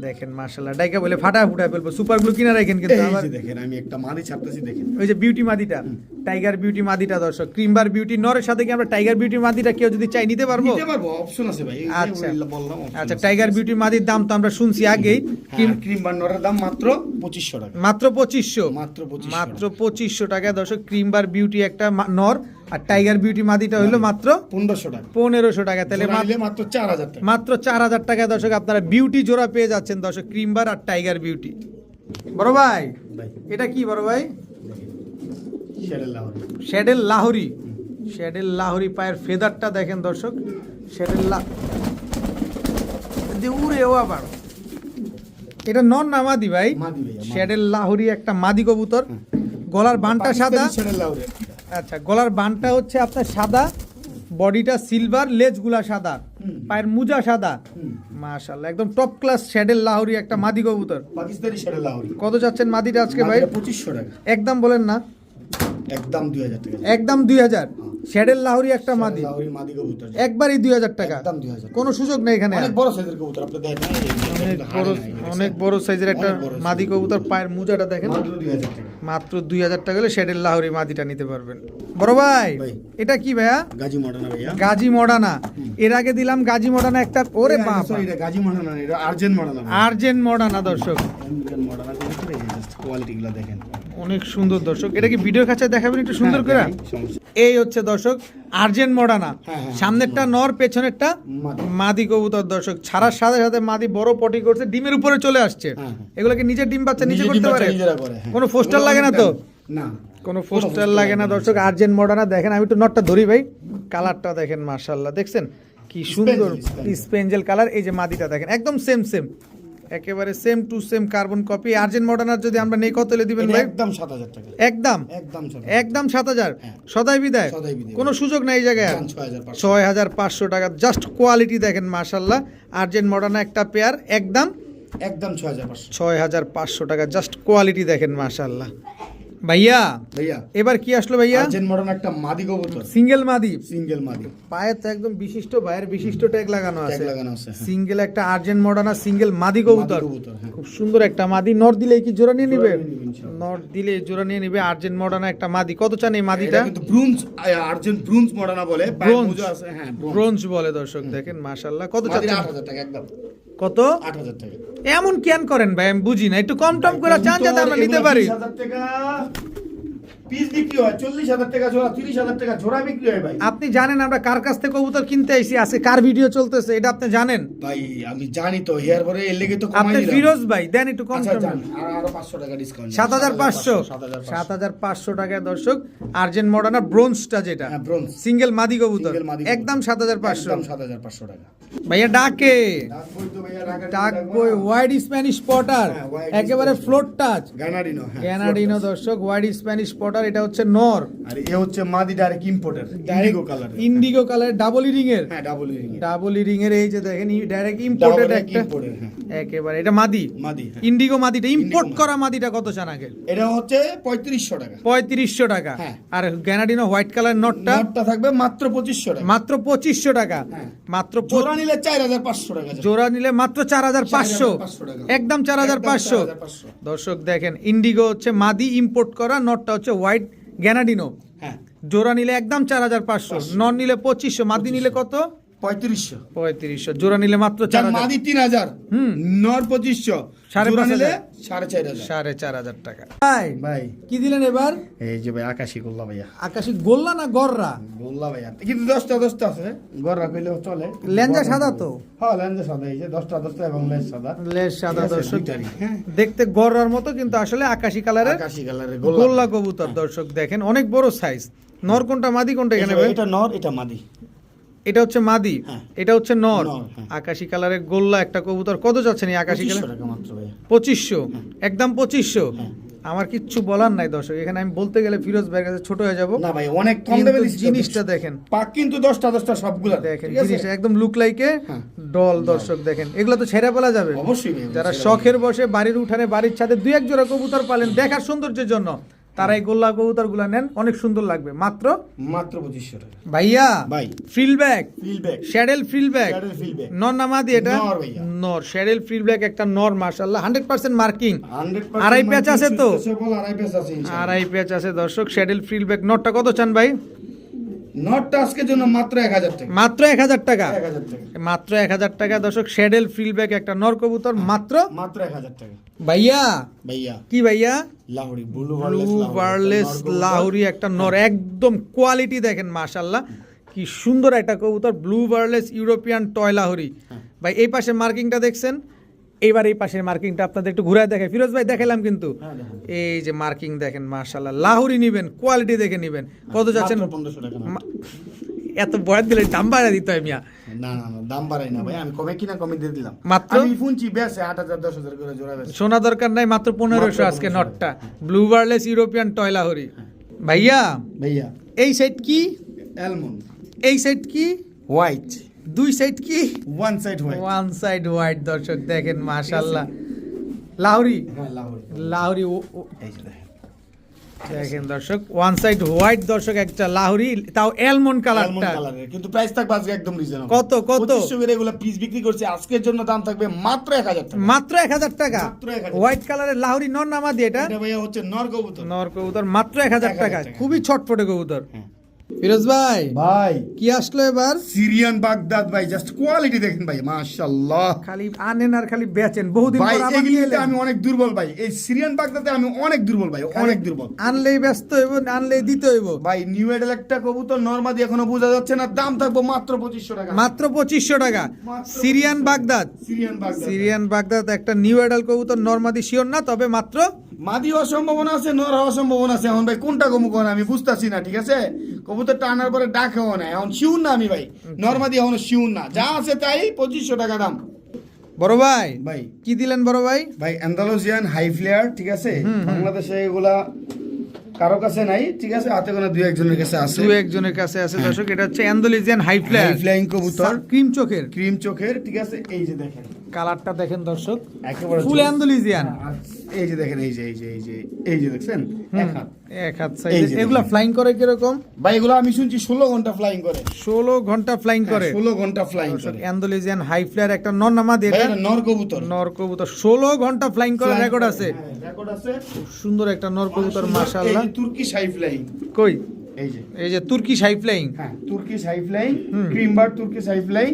দেখেন মাশাআল্লাহ, ডাইকা বলে ফাটা ফুটা ফেলবো, সুপার গ্লু কিনা রাখেন কিন্তু এই আবার যে দেখেন আমি একটা মাদি ছাড়তেছি দেখেন ওই যে বিউটি মাদিটা, টাইগার বিউটি মাদিটা দর্শক, ক্রিম বার বিউটি নরের সাথে কি আমরা টাইগার বিউটি মাদিটা কেউ যদি চাই নিতে পারবো? নিতে পারবো, অপশন আছে ভাই এই যে আচ্ছা। বললাম option আচ্ছা, আছে। টাইগার বিউটি মাদির দাম তো আমরা শুনছি আগেই, ক্রিম বান্নরের দাম মাত্র 2500 টাকা মাত্র 2500, মাত্র 2500 মাত্র 2500 টাকা দর্শক। ক্রিম বার বিউটি একটা নর আর টাইগার বিউটি মাদিটা হলো মাত্র 1500 টাকা 1500 টাকা, তাহলে জোড়া নিলে মাত্র 4000 টাকা মাত্র 4000 টাকায় দর্শক আপনারা বিউটি জোড়া পেয়ে যাচ্ছেন দর্শক, ক্রিম বার আর টাইগার বিউটি। বড় ভাই ভাই এটা কি বড় ভাই? শেরের লাহোরি শ্যাডেল লাহোরি, শ্যাডেল লাহোরি পায়ের ফেদারটা দেখেন দর্শক, শ্যাডেল উড়ে ও আবার এটা নন না মাদি ভাই? মাদি ভাই শ্যাডেল লাহোরি একটা মাদি কবুতর, গলার বানটা সাদা, শেরের লাহোরি আচ্ছা গলার বানটা হচ্ছে আপনার সাদা, বডিটা সিলভার, লেজগুলা সাদা, পায়ের মুজা সাদা, মাশাআল্লাহ একদম টপ ক্লাস শ্যাডেল লাহোরি একটা মাদি কবুতর। পাকিস্তানি শেরের লাহোরি কত যাচ্ছেন মাদিটা আজকে ভাই? 2500 টাকা একদম বলেন না, একদম 2000 টাকা একদম 2000, শ্যাডেল লাহোরি একটা মাদি, লাহোরি মাদি কবুতর একবারই 2000 টাকা, একদম 2000 কোনো সুযোগ নেই এখানে। অনেক বড় সাইজের কবুতর আপনি দেখেন অনেক বড় সাইজের একটা অনেক বড় মাদি কবুতর, পায়ের মুজাটা দেখেন, মাত্র 2000 টাকা মাত্র 2000 টাকা হলে শ্যাডেল লাহোরি মাদিটা নিতে পারবেন। বড় ভাই ভাই। এটা কি ভাইয়া? গাজী মডার্না ভাইয়া গাজী মডানা, এর আগে দিলাম গাজী মডানা একটা, ওরে বাপ, সরি এটা গাজী মডার্না না, এটা আর্জেন্ট মডার্না আর্জেন্ট মডানা দর্শক, আর্জেন্ট মডার্না কবুতর এই জাস্ট কোয়ালিটি গুলো দেখেন অনেক সুন্দর দর্শক। এটা কি ভিডিও কাছে দেখাবেন একটু সুন্দর করে? হ্যাঁ, সমস্যা। এই হচ্ছে দর্শক আর্জেন্ট মডানা, হ্যাঁ, হ্যাঁ, সামনেরটা নর পেছনেরটা মাদি। মাদি কবুতর দর্শক, ছাড়ার সাথে সাথে মাদি বড় পটি করছে, ডিমের উপরে চলে আসছে, হ্যাঁ, এগুলোকে নিজের ডিম বাচ্চা নিজে নিজে করতে ডিম পারে, বাচ্চা নিজেরা করে, হ্যাঁ। কোনো পোস্টার লাগে না তো? না কোনো পোস্টার লাগে না দর্শক, আর্জেন্ট মডার্না দেখেন, আমি একটু নটটা ধরি ভাই, কালারটা দেখেন মাশাআল্লাহ, দেখছেন কি সুন্দর স্পেঞ্জেল কালার, এই যে মাদিটা দেখেন একদম সেম সেম, একেবারে same to same carbon copy. Argent মডার্নার যদি আমরা নেই কত হলে দিবেন এটা ভাই? একদম 7000 টাকা একদম একদম 7000 একদম 7000, হ্যাঁ। সদাই বিদায়, সদাই বিদায়। কোনো সুযোগ নাই এই জায়গায় আর। 6500 6500 টাকা, জাস্ট কোয়ালিটি দেখেন মাশাআল্লাহ, আর্জেন্ট মডার্না একটা পেয়ার একদম একদম 6500 6500 টাকা, জাস্ট কোয়ালিটি দেখেন মাশাআল্লাহ। ভাইয়া ভাইয়া এবার কি আসলো ভাইয়া? আর্জেন্ট মডার্না একটা মাদি কবুতর সিঙ্গেল মাদি, সিঙ্গেল মাদি পায়ে তো একদম বিশিষ্ট ভাইয়ের বিশিষ্ট ট্যাগ লাগানো ট্যাগ আছে, লাগানো আছে হ্যাঁ। সিঙ্গেল একটা আর্জেন্ট মডার্না সিঙ্গেল মাদি কবুতর, মাদি কবুতর, হ্যাঁ। খুব সুন্দর একটা মাদি, নর দিলে কি জোড়া নিয়ে নিবে? জোড়া নিয়ে নিবে ইনশাআল্লাহ। নর দিলে জোড়া নিয়ে নিবে, আর্জেন্ট মডার্না একটা মাদি। কত চান এই মাদিটা? এটা কিন্তু ব্রোঞ্জ আর্জেন্ট ব্রোঞ্জ মডার্না বলে পায়ের ব্রোঞ্জ। মুজো আছে হ্যাঁ ব্রোঞ্জ ব্রোঞ্জ বলে দর্শক দেখেন মাশাআল্লাহ। কত মাদির চাচ্ছেন? 8000 টাকা একদম কত? 8000 টাকা এমন কেন করেন ভাই, আমি বুঝি না, একটু কম টম করে চান যাতে আমরা নিতে পারি। 20000 টাকা পিস বিক্রি হয়, 40000 টাকা জোড়া, 30000 টাকা জোড়া বিক্রি হয় ভাই। আপনি জানেন আমরা কার কাছ থেকে কবুতর কিনতে আইছি, আজকে কার ভিডিও চলতেছে এটা আপনি জানেন? ভাই আমি জানি তো, হেয়ার পরে এর লেগে তো কমাই আপনি দিলাম। ফিরোজ ভাই দেন একটু কম আচ্ছা টম। জান আরো 500 টাকা ডিসকাউন্ট 7500, 7500 7500 টাকায় দর্শক আর্জেন্ট মডার্না ব্রোঞ্জটা যেটা হ্যাঁ ব্রোঞ্জ সিঙ্গেল মাদি কবুতর সিঙ্গেল মাদি একদম 7500। একদম 7500 টাকা ভাইয়া ডাকে ডাকবই তো ভাইয়া রাখা ডাকবই ওয়াইড স্প্যানিশ পটার, হ্যাঁ, wide একেবারে Spanish ফ্লোট টাচ গানাডিনো হ্যাঁ ক্যানাডিনো দর্শক, ওয়াইড স্প্যানিশ পটার, এটা হচ্ছে নর, আর এ হচ্ছে মাদি direct importer indigo colour indigo colour, double earring এর, হ্যাঁ ডাবল রিং ডাবল ইরিং এর, এই যে দেখেন ডাইরেক্ট ইম্পোর্টেড একটা, ইম্পোর্টের হ্যাঁ একেবারে এটা মাদি মাদি হ্যাঁ। ইন্ডিগো মাদিটা, ইম্পোর্ট Indigo করা মাদিটা কত চান আগে? এটা হচ্ছে 3500 টাকা 3500 টাকা, হ্যাঁ। আর গ্যানাডিনো হোয়াইট কালার নটটা নটটা থাকবে মাত্র 2500 টাকা মাত্র 2500 টাকা, হ্যাঁ। মাত্র জোড়া নিলে 4500 টাকা জোড়া নিলে মাত্র 4500, 4500 টাকা। একদম 4500 4500 দর্শক দেখেন, ইন্ডিগো হচ্ছে মাদি ইম্পোর্ট করা, নটটা হচ্ছে হোয়াইট গ্যানাডিনো, হ্যাঁ জোড়া নিলে একদম 4500, নন নিলে 2500, মাদি নিলে কত? 3500 3500, জোড়া নিলে মাত্র যার 4000, মাদি 3000 হুম। নর 2500 সাড়ে জোড়া 5000 নিলে 4500 4500 টাকা। ভাই ভাই কি দিলেন এবার? এই যে ভাই আকাশী গোল্লা ভাইয়া আকাশি গোল্লা না গররা? গোল্লা ভাইয়া কিন্তু 10টা আছে গররা কইলেও চলে লেঞ্জা সাদা তো? হ্যাঁ লেঞ্জা সাদা, এই যে 10টা এবং লেজ সাদা, লেজ সাদা ঠিক আছে, দর্শক, দুইটারই, হ্যাঁ দেখতে গররার মতো কিন্তু আসলে আকাশি কালারের আকাশী কালারের গোল্লা কবুতর দর্শক দেখেন, অনেক বড় সাইজ। নর কোনটা মাদি কোনটা এখানে ভাই? এটা নর এটা মাদি এটা হচ্ছে মাদি, হ্যাঁ। এটা হচ্ছে নর। নর, হ্যাঁ। আকাশি কালারের গোল্লা একটা কবুতর, কত যাচ্ছেন এই আকাশি 2500 কালার? টাকা মাত্র ভাইয়া। 2500, একদম 2500। হ্যাঁ। আমার কিচ্ছু বলার নাই দর্শক, এখানে আমি বলতে গেলে ফিরোজ ভাইয়ের কাছে ছোট হয়ে যাব। না ভাই অনেক কম দামে কিন্তু দিচ্ছি তো। জিনিসটা দেখেন, পাক কিন্তু 10টা সবগুলা দেখেন ঠিক আছে? জিনিসটা একদম লুক লাইকে হ্যাঁ। ডল। দর্শক দেখেন, এগুলো তো ছেড়ে ফেলা যাবে। অবশ্যই ভাই, যারা সেটা শখের বসে বাড়ির উঠানে বাড়ির ছাদে দুই এক জোড়া কবুতর পালেন দেখার সৌন্দর্যের জন্য, তারা এই গোল্লা কবুতর গুলা নেন, অনেক সুন্দর লাগবে। মাত্র মাত্র 2500 টাকা ভাইয়া ভাই। Frill back, feedback saddle frill back, Saddle field bag। নর নামাদি এটা নর ভাইয়া। নর, শ্যাডেল ফ্রিল ব্যাগ একটা নর, মাশাআল্লাহ 100% মার্কিং। 100% আড়াই প্যাচ আছে তো? আড়াই প্যাচ আছে ইনশাআল্লাহ। আড়াই পেঁচ আছে দর্শক, শ্যাডেল ফ্রিল ব্যাগ। নরটা কত চান ভাই? নটটা আজকের জন্য মাত্র 1000 টাকা। মাত্র 1000 টাকা, 1000 টাকা। মাত্র 1000 টাকা দর্শক। শ্যাডেল ফ্রিল ব্যাগ একটা নর কবুতর মাত্র। মাত্র 1000 টাকা ভাইয়া ভাইয়া। কি ভাইয়া? লাহোরি ব্লু ব্লু বার্লেস লাহোরি একটা নর, একদম কোয়ালিটি দেখেন মাশাআল্লাহ, কি সুন্দর একটা কবুতর। Blue বার্লেস European toy Lahori. ভাই এই পাশের মার্কিংটা দেখছেন? এইবার এই পাশের মার্কিংটা আপনাদের একটু ঘুরে দেখাই। ফিরোজ ভাই দেখালাম কিন্তু, হ্যাঁ, দেখেন। এই যে মার্কিং দেখেন মাশাআল্লাহ। লাহোরি নিবেন, কোয়ালিটি দেখে নিবেন। কত যাচ্ছেন? মাত্র 1500 টাকা না। এত বয়াত দিলে দাম বাড়া দিতে হয় মিয়া। না না না, দাম বাড়াই না ভাই, আমি কমে কিনা কমে দিয়ে দিলাম। মাত্র? আমি শুনছি বেশে 8000 10000 করে জোড়া বেশি। শোনা দরকার নাই, মাত্র 1500 আজকে নটটা। Blue বার্লেস European toy Lahori. ভাইয়া ভাইয়া এই সাইড কি? অ্যালমন্ড এই সাইড কি? হোয়াইট, দুই সাইড কি? One side white. One side white. দর্শক দেখেন মাশাআল্লাহ, লাহোরি হ্যাঁ লাহোরি। লাহোরি এই যে দেখেন। দেখেন দর্শক, ওয়ান সাইড হোয়াইট দর্শক, একটা লাহোরি, তাও অ্যালমন্ড অ্যালমন্ড কালারটা। কালারের, কিন্তু প্রাইস থাকবে আজকে একদম রিজনেবল। কত, কত? 2500 করে এগুলো পিস বিক্রি করছে, আজকের জন্য দাম থাকবে মাত্র 1000 টাকা। মাত্র 1000 টাকা। মাত্র 1000 হোয়াইট কালারের লাহোরি নর নামাদি এটা। এটা ভাইয়া হচ্ছে নর কবুতর। নর কবুতর মাত্র 1000 টাকা, 1000 টাকা। খুবই ছটফটে কবুতর। হ্যাঁ। ফিরোজ ভাই ভাই কি আসলো এবার? সিরিয়ান বাগদাদ ভাই, জাস্ট কোয়ালিটি দেখেন ভাই, মাশাআল্লাহ। খালি আনেন আর খালি বেচেন, বহুদিন ভাই পর আবার নিয়ে এগুলিতে এলেন। আমি অনেক দুর্বল ভাই, এই সিরিয়ান বাগদাদে আমি অনেক দুর্বল ভাই, অনেক দুর্বল। আনলেই ব্যস্ত হইব, আনলেই দিতে হইব। ভাই নিউ এডেল একটা কবুতর নরমাদি এখনো বোঝা যাচ্ছে না, দাম থাকবো মাত্র 2500 টাকা। মাত্র 2500 টাকা। মাত্র Syrian Baghdad, Syrian Baghdad. Syrian Baghdad একটা নিউ অ্যাডাল কবুতর, নরমাদি শিওর না, তবে মাত্র মাদি হওয়ার সম্ভাবনা আছে, নর হওয়ার সম্ভাবনা আছে। এখন ভাই কোনটা কমু কোন আমি বুঝতাছি না, ঠিক আছে? কবুতরটা আনার পরে ডাকেও না, এখন শিউন না আমি ভাই, নরমাদি এখনো শিউন না, যা আছে তাই 2500 টাকা দাম। বড় ভাই ভাই কি দিলেন বড় ভাই? ভাই অ্যান্ডালুসিয়ান হাই ফ্লেয়ার, ঠিক আছে? বাংলাদেশে এগুলা কারো কাছে নাই, ঠিক আছে? হাতে কোনো দুই একজনের কাছে আছে। দু একজনের কাছে আছে দর্শক। এটা হচ্ছে Andalusian high flyer, high flying কবুতর, ক্রিম চোখের, ক্রিম চোখের, ঠিক আছে? এই যে দেখেন কালারটা দেখেন দর্শক, একেবারে ফুল জোস। অ্যান্ডালুসিয়ান। আর এই যে দেখেন, এই যে এই যে দেখছেন এক হাত। এক হাত এই সাইজ। যে এগুলা দেখেন। ফ্লাইং করে কিরকম? ভাই এগুলো আমি শুনছি 16 ঘন্টা ফ্লাইং করে। 16 ঘন্টা ফ্লাইং করে 16 ঘন্টা ফ্লাইং করে। অ্যান্ডালুসিয়ান হাই ফ্লায়ার একটা নর নামাদি, ভাই এটা এটা নর কবুতর। নর কবুতর 16 ঘন্টা ফ্লাইং করার রেকর্ড আছে। হ্যাঁ, রেকর্ড আছে। খুব সুন্দর একটা নর কবুতর এই মাশাআল্লাহ। যে তুর্কিশ হাই ফ্লাইং, কই? এই যে এই যে তুর্কিশ হাই ফ্লাইং, হ্যাঁ Turkish high flying, cream bird Turkish high flying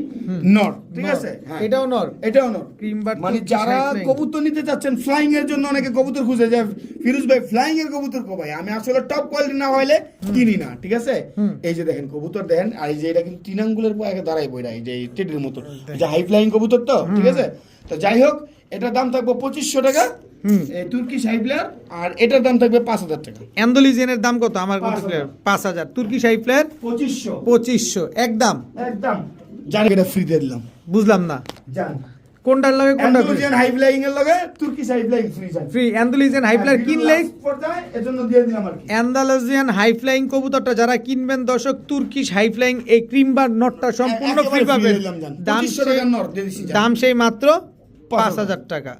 নর, ঠিক আছে? হ্যাঁ এটাও নর, এটাও নর। ক্রিম বার্ড মানে যারা কবুতর নিতে চাচ্ছেন ফ্লাইং এর জন্য, অনেকে কবুতর খুঁজে যায়, ফিরোজ ভাই ফ্লাইং এর কবুতর কো ভাই, আমি আসলে টপ কোয়ালিটি না হইলে কিনি না, ঠিক আছে? এই যে দেখেন কবুতর দেখেন, আর এই যে এটা কিন্তু তিন আঙ্গুলের পরে দাঁড়াই বইরা, এই যে টেডির মতো, এই যে হাই ফ্লাইং কবুতর তো, ঠিক আছে? তো যাই হোক, এটার দাম থাকবে 2500 টাকা, এই তুর্কিশ হাই ফ্লায়ার, আর এটার দাম থাকবে 5000 টাকা। অ্যান্ডালুসিয়ানের দাম কত? আমার কত 5000 5000, তুর্কিশ হাই ফ্লায়ার 2500 2500 একদম। একদম। জানি এটা ফ্রি দিয়ে দিলাম, বুঝলাম না জান। কোনটার লাগে কোনটা অ্যান্ডালুসিয়ান হাই ফ্লাইং এর লগে তুর্কিশ হাই ফ্লাইং ফ্রি জান। ফ্রি। অ্যান্ডালুসিয়ান হাই ফ্লায়ার কিনলেই, পর্যায়ে এজন্য দিয়ে দিলাম আর কি। অ্যান্ডালুসিয়ান হাই ফ্লাইং কবুতরটা যারা কিনবেন দর্শক, তুর্কিশ হাই ফ্লাইং এই ক্রিম বার নটটা সম্পূর্ণ ফ্রি একেবারে free পাবেন। দিলাম জান। দাম 2500 টাকার নর দিয়ে দিছি জান। দাম সেই মাত্র 5000 টাকা।